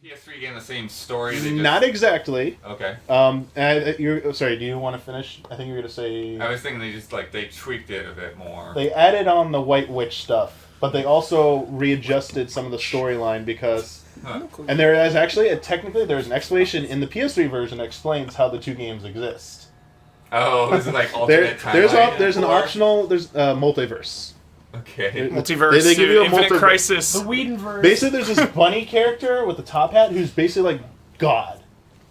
PS3 game the same story? They just... Not exactly. Okay. You're sorry. Do you want to finish? I think you were gonna say. I was thinking they just they tweaked it a bit more. They added on the White Witch stuff, but they also readjusted some of the storyline because. And there is actually technically there's an explanation in the PS3 version that explains how the two games exist. Oh, is it like alternate timeline? There's an optional multiverse. Okay. Multiverse. They give you a Infinite Crisis. The Whedonverse. Basically, there's this bunny character with the top hat who's basically like God,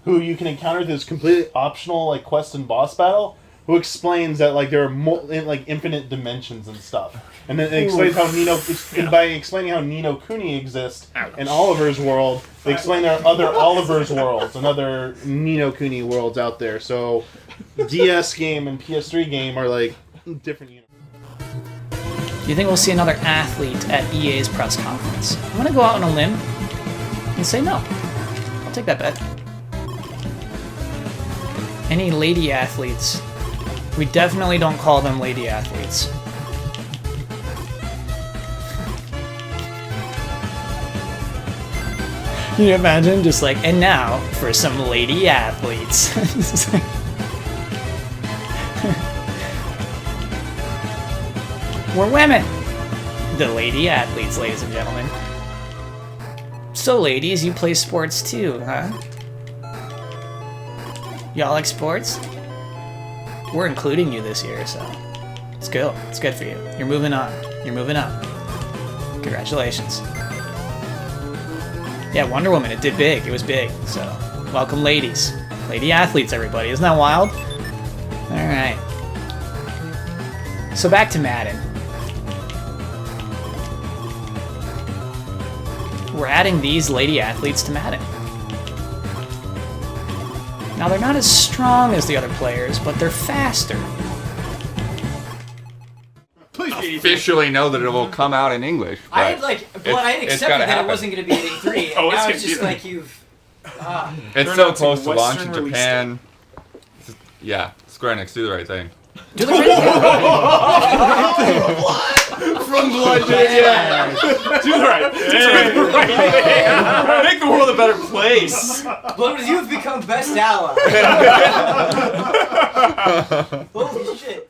who you can encounter through this completely optional quest and boss battle. Who explains that there are infinite dimensions and stuff, and then it explains how by explaining how Ni no Kuni exists in Oliver's world, they explain there are other Oliver's worlds and other Ni no Kuni worlds out there. So, DS game and PS3 game are different universes. Do you think we'll see another athlete at EA's press conference? I'm gonna go out on a limb and say no. I'll take that bet. Any lady athletes? We definitely don't call them lady athletes. Can you imagine just and now for some lady athletes. We're women. The lady athletes, ladies and gentlemen. So ladies, you play sports too, huh? Y'all like sports? We're including you this year, so it's good. It's good for you. You're moving on. You're moving up. Congratulations. Yeah, Wonder Woman, it did big. It was big. So, welcome ladies. Lady athletes, everybody. Isn't that wild? Alright. So back to Madden. We're adding these lady athletes to Madden. Now, they're not as strong as the other players, but they're faster. Officially know that it will come out in English. I had accepted that it wasn't going to be at E3. Oh, now it's just gonna be like you've. It's so close to Western launch in release Japan. Yeah, Square Enix, do the right thing. Do the right From Bludgeon, yeah. Do the right thing. Make the world a better place. Blood, you have become best ally. Holy shit.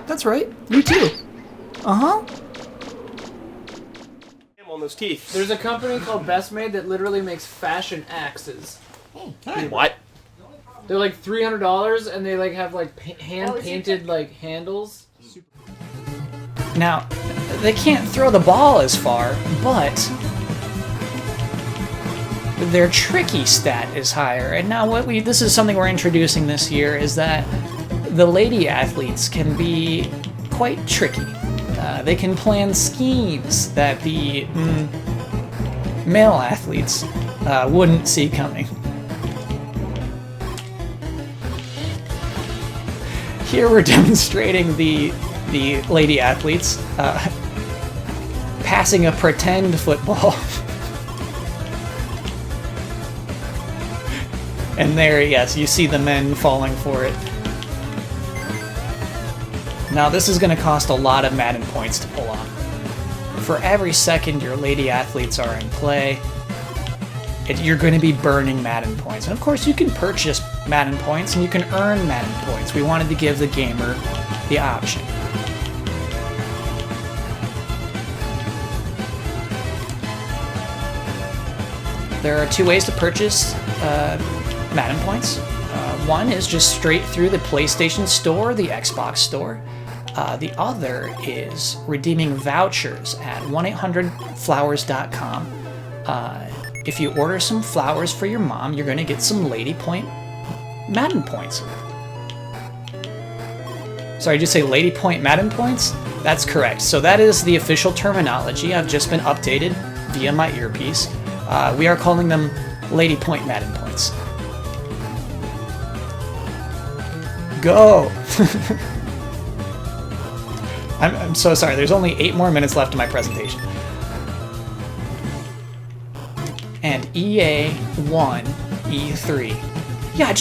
That's right. You too. Uh-huh. On those teeth. There's a company called Best Made that literally makes fashion axes. What? They're like $300 and they have hand painted handles. Now, they can't throw the ball as far, but their tricky stat is higher. And now this is something we're introducing this year, is that the lady athletes can be quite tricky. They can plan schemes that the male athletes wouldn't see coming. Here we're demonstrating the lady athletes passing a pretend football. And there, yes, you see the men falling for it. Now this is going to cost a lot of Madden points to pull off. For every second your lady athletes are in play, you're going to be burning Madden points. And of course you can purchase Madden points and you can earn Madden points. We wanted to give the gamer the option. There are two ways to purchase Madden points. One is just straight through the PlayStation Store, the Xbox Store. The other is redeeming vouchers at 1-800-Flowers.com. If you order some flowers for your mom, you're going to get some Lady Point Madden points. Sorry, did you say Lady Point Madden points? That's correct. So that is the official terminology. I've just been updated via my earpiece. We are calling them Lady Point Madden points. Go! I'm so sorry, there's only 8 more minutes left in my presentation. And EA won E3. Yeah,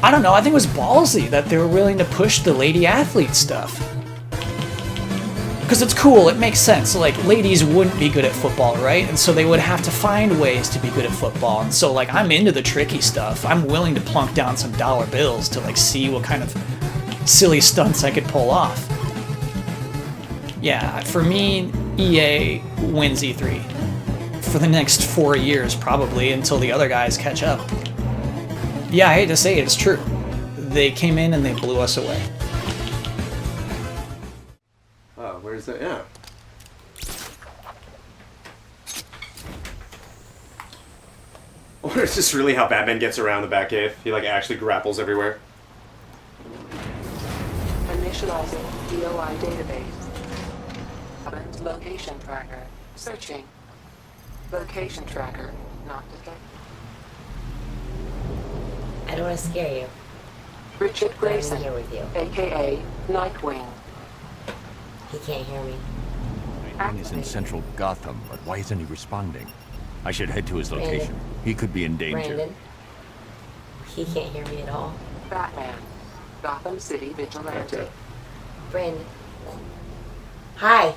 I don't know, I think it was ballsy that they were willing to push the lady athlete stuff. because it's cool, it makes sense. Like, ladies wouldn't be good at football, right? And so they would have to find ways to be good at football. And so, like, I'm into the tricky stuff. I'm willing to plunk down some dollar bills to, like, see what kind of silly stunts I could pull off. Yeah, for me, EA wins E3. For the next 4 years, probably, until the other guys catch up. Yeah, I hate to say it, it's true. They came in and they blew us away. Oh, where's that? Yeah. Or is this really how Batman gets around the Batcave? He like actually grapples everywhere. Initializing DOI database. Current location tracker. Searching. Location tracker not detected. I don't want to scare you. Richard Grayson, I'm here with you. aka Nightwing. He can't hear me. Nightwing is in central Gotham, but why isn't he responding? I should head to his location. He could be in danger. Brandon. He can't hear me at all. Batman, Gotham City Vigilante. Brandon. Hi.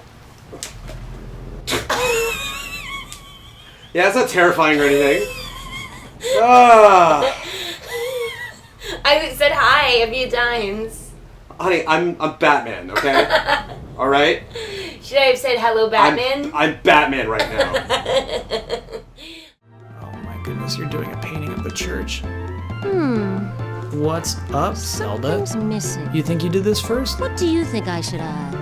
Yeah, it's not terrifying or anything. Ah, I said hi a few times. honey, I'm Batman, okay? All right. Should I have said hello, Batman? I'm Batman right now. Oh my goodness, you're doing a painting of the church. What's up, Zelda? Something's missing. You think you did this first? What do you think I should add?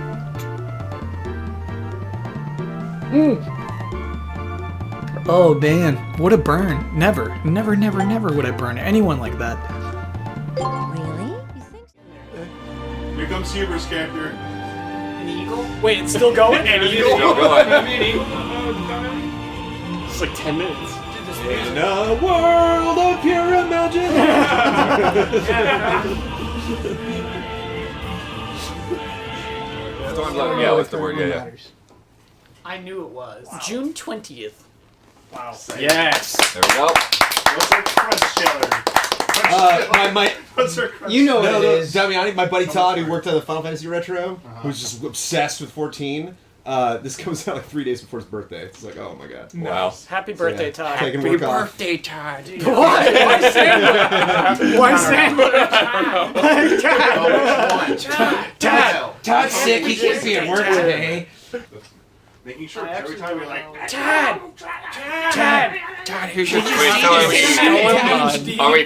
Oh man, what a burn. Never, never, never, never would I burn anyone like that. Really? You think so? Here comes Huber's character. An eagle? Wait, it's still going? Still going. It's like 10 minutes. In a world of pure imagination. Stormblood. Yeah, what's the word? Yeah. I knew it was. June 20th. Wow. Yes. There we go. What's our crunch chiller? What's our crunch You know No, what it is. Damiani, my buddy Todd, who worked on the Final Fantasy Retro, who's just obsessed with 14. This comes out like 3 days before his birthday. It's like, oh my god. Wow. Happy birthday, yeah. Todd. Taking work off. birthday, Todd. Why sandwich? Why sandwich? Todd's sick. He can't be at work today. Making sure every time you're like, Todd, here's your Wait, so are we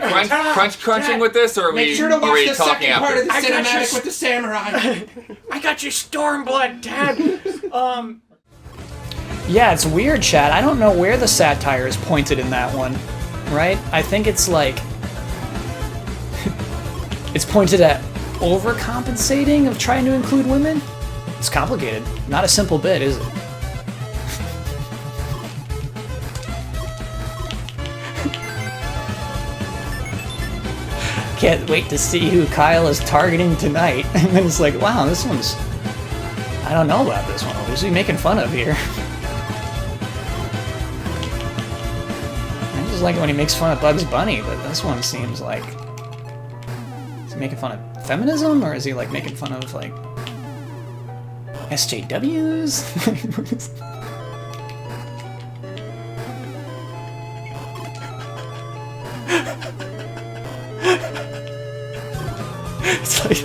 crunching with this, or are we talking after? the cinematic with the samurai. I got your Stormblood, Dad. Yeah, it's weird, Chad. I don't know where the satire is pointed in that one, right? I think it's like it's pointed at overcompensating of trying to include women. It's complicated. Not a simple bit, is it? Can't wait to see who Kyle is targeting tonight. And then it's like, wow, this one's... I don't know about this one. Who's he making fun of here? I just like it when he makes fun of Bugs Bunny, but this one seems like... Is he making fun of feminism? Or is he like making fun of like... SJWs? It's like,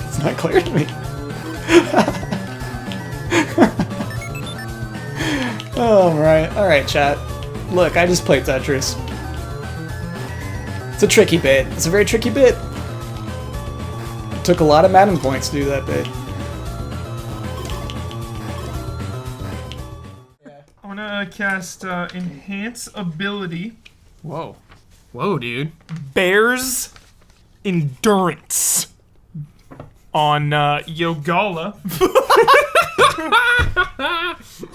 it's not clear to me. Oh, right. Alright, chat. Look, I just played Tetris. It's a tricky bit. It's a very tricky bit. It took a lot of Madden points to do that bit. I want to cast Enhance Ability. Whoa. Whoa, dude. Bear's Endurance on Yogala.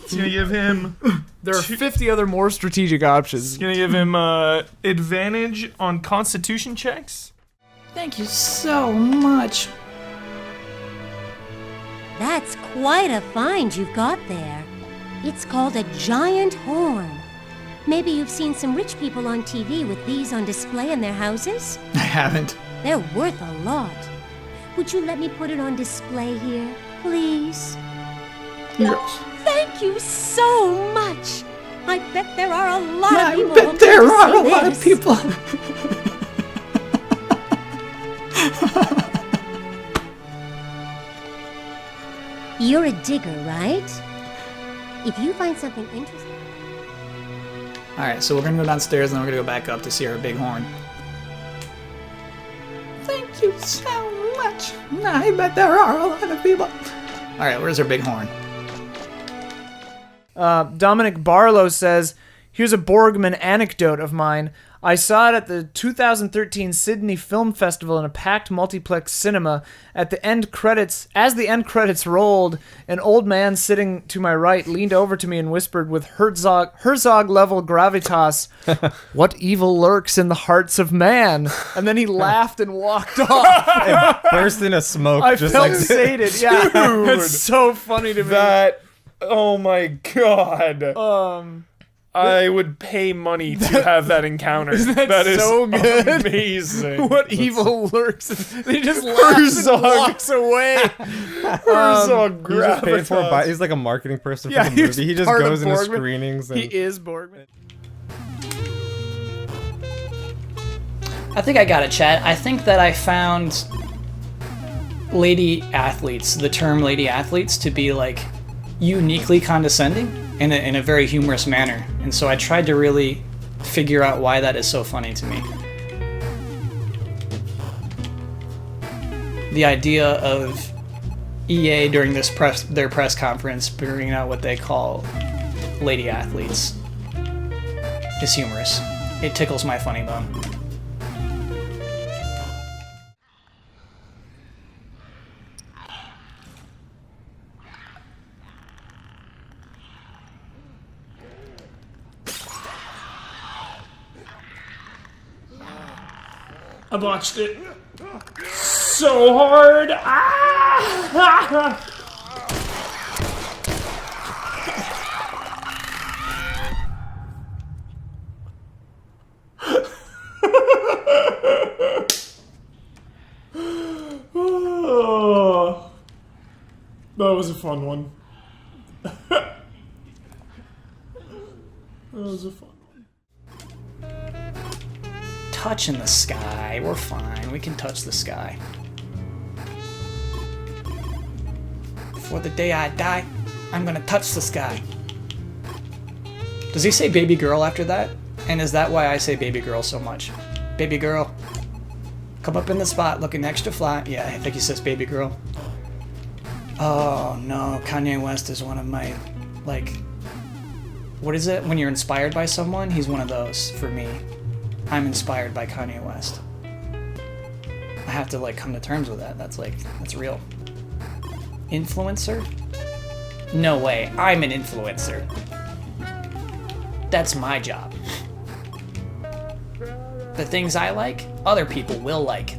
It's gonna give him. There are 50 other more strategic options. It's gonna give him advantage on Constitution checks. Thank you so much. That's quite a find you've got there. It's called a giant horn. Maybe you've seen some rich people on TV with these on display in their houses? I haven't. They're worth a lot. Would you let me put it on display here, please? Yes. Thank you so much. I bet there are a lot of people. I bet there are a lot of people. You're a digger, right? If you find something interesting... Alright, so we're gonna go downstairs and then we're gonna go back up to see our big horn. Thank you so much. I bet there are a lot of people. Alright, where's our big horn? Dominic Barlow says, here's a Borgman anecdote of mine. I saw it at the 2013 Sydney Film Festival in a packed multiplex cinema. As the end credits rolled, an old man sitting to my right leaned over to me and whispered with Herzog-level gravitas, "What evil lurks in the hearts of man?" And then he laughed and walked off. It burst into smoke. I just felt like sated. Yeah, it's so funny to me. That, oh my god. I would pay money to have that encounter. That is so good. Amazing. What evil lurks? They just laughs and walks away. Herzog gravitas. He's like a marketing person Yeah, for the movie. He just part of goes into Borgman. screenings. And... He is Borgman. I think I got it, chat. I think that I found lady athletes, the term lady athletes, to be like uniquely condescending in a very humorous manner. And so I tried to really figure out why that is so funny to me. The idea of EA during their press conference bringing out what they call lady athletes is humorous. It tickles my funny bone. I botched it so hard. Ah! Oh, that was a fun one. That was a fun one. Touching the sky. We're fine. We can touch the sky. Before the day I die, I'm gonna touch the sky. Does he say baby girl after that? And is that why I say baby girl so much? Baby girl. Come up in the spot looking extra fly. Yeah, I think he says baby girl. Oh no, Kanye West is one of my, like, what is it? When you're inspired by someone, he's one of those for me. I'm inspired by Kanye West. I have to like come to terms with that. That's real. Influencer? No way. I'm an influencer. That's my job. The things I like, other people will like.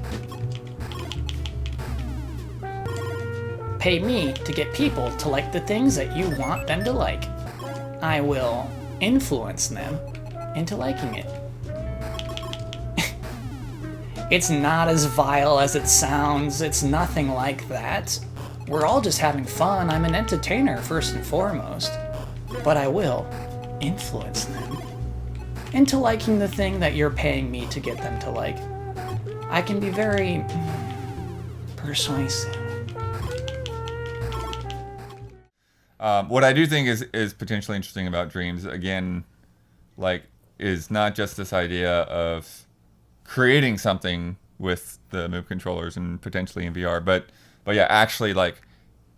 Pay me to get people to like the things that you want them to like. I will influence them into liking it. It's not as vile as it sounds. It's nothing like that. We're all just having fun. I'm an entertainer first and foremost. But I will influence them into liking the thing that you're paying me to get them to like. I can be very persuasive. What I do think is potentially interesting about Dreams, again, like, is not just this idea of creating something with the Move controllers and potentially in VR, but yeah, actually like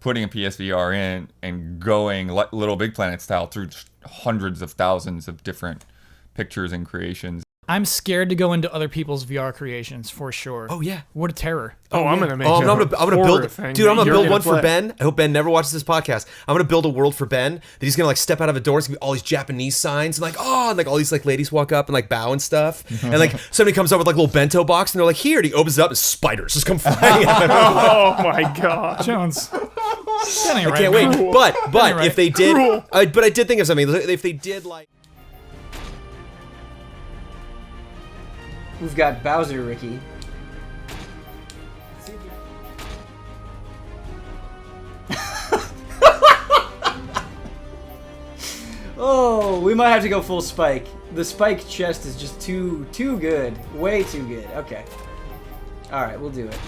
putting a PSVR in and going Little Big Planet style through hundreds of thousands of different pictures and creations. I'm scared to go into other people's VR creations for sure. Oh yeah, what a terror! I'm gonna make. I'm gonna build, dude. I'm gonna build one for Ben. I hope Ben never watches this podcast. I'm gonna build a world for Ben that he's gonna like step out of a door. It's gonna be all these Japanese signs and like and like all these like ladies walk up and like bow and stuff. And like somebody comes over with like a little bento box and they're like, here. And he opens it up and spiders just come flying out. Oh my god, Jones. I can't wait. Cool. But if they did, but I did think of something. If they did like. We've got Bowser, Ricky. we might have to go full Spike. The Spike chest is just too good. Way too good. Okay. Alright, we'll do it.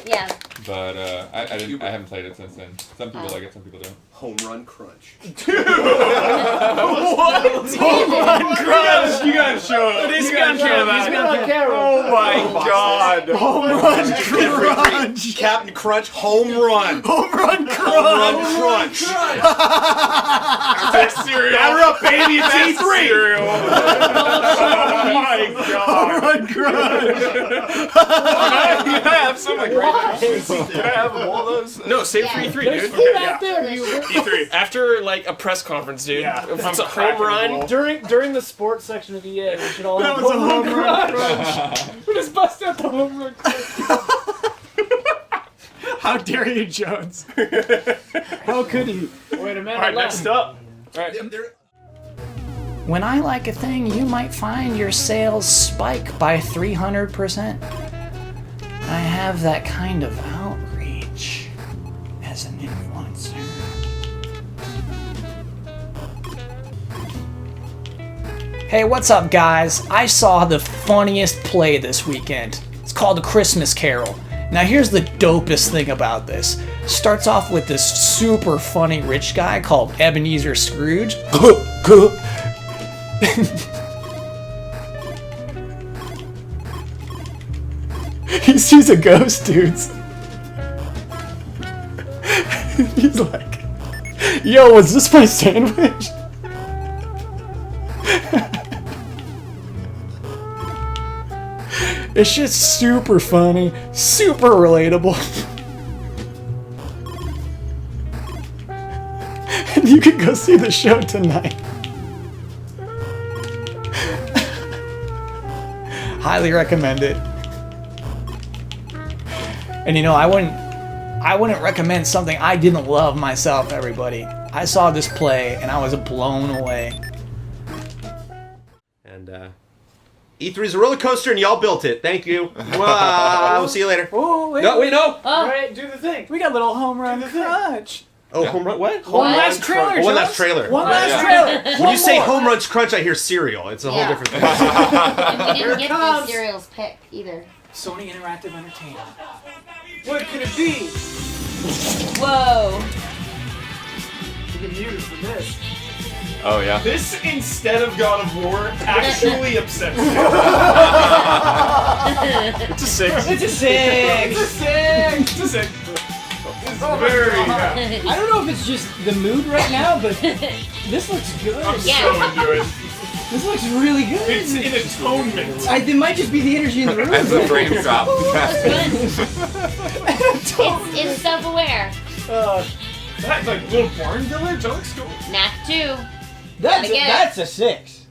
Yeah. But I haven't played it since then. Some people like it, some people don't. Home Run Crunch. What? Home Run Crunch! You gotta show it. He's on camera. Oh my god. Home Run Crunch. Captain Crunch, Home Run. Home Run Crunch. Home Run Crunch. That's cereal. Batter up, baby. It's E3. Oh my god. Home Run Crunch. Can I have some like right now? Can I have all those? No, save for E3, There's dude. food out there, you. E3. After like a press conference, dude. Yeah. If it's a home run. During the sports section of EA, we should all have Home Run Crunch. We just bust out the Home Run Crunch. How dare you, Jones? How could he? Wait a minute. All right, next up. All right. When I like a thing, you might find your sales spike by 300%. I have that kind of outreach as an influencer. Hey, what's up, guys? I saw the funniest play this weekend. It's called The Christmas Carol. Now, here's the dopest thing about this. Starts off with this super funny rich guy called Ebenezer Scrooge. He sees a ghost, dudes. He's like, yo, was this my sandwich? It's just super funny, super relatable. And you can go see the show tonight. Highly recommend it. And you know, I wouldn't recommend something I didn't love myself, everybody. I saw this play and I was blown away. And E3 is a roller coaster, and y'all built it. Thank you. Well, we'll see you later. Oh, wait. No, wait, no. All right, do the thing. We got a little home run crunch. Oh, home run. What? One last trailer. One last trailer. One last trailer. When you say home runs crunch, I hear cereal. It's a whole different thing. And we didn't get the cereal's pick either. Sony Interactive Entertainment. What could it be? Whoa. You can use for this. Oh yeah. This instead of God of War actually upsets me. It's a 6. It's a 6. It's a 6. It's a 6. It's very. I don't know if it's just the mood right now, but this looks good. I'm so into it. This looks really good. It's an atonement. It might just be the energy in the room. As the frames drop. It's self-aware. That's like little barn village. That looks cool. Knack 2. That's a 6.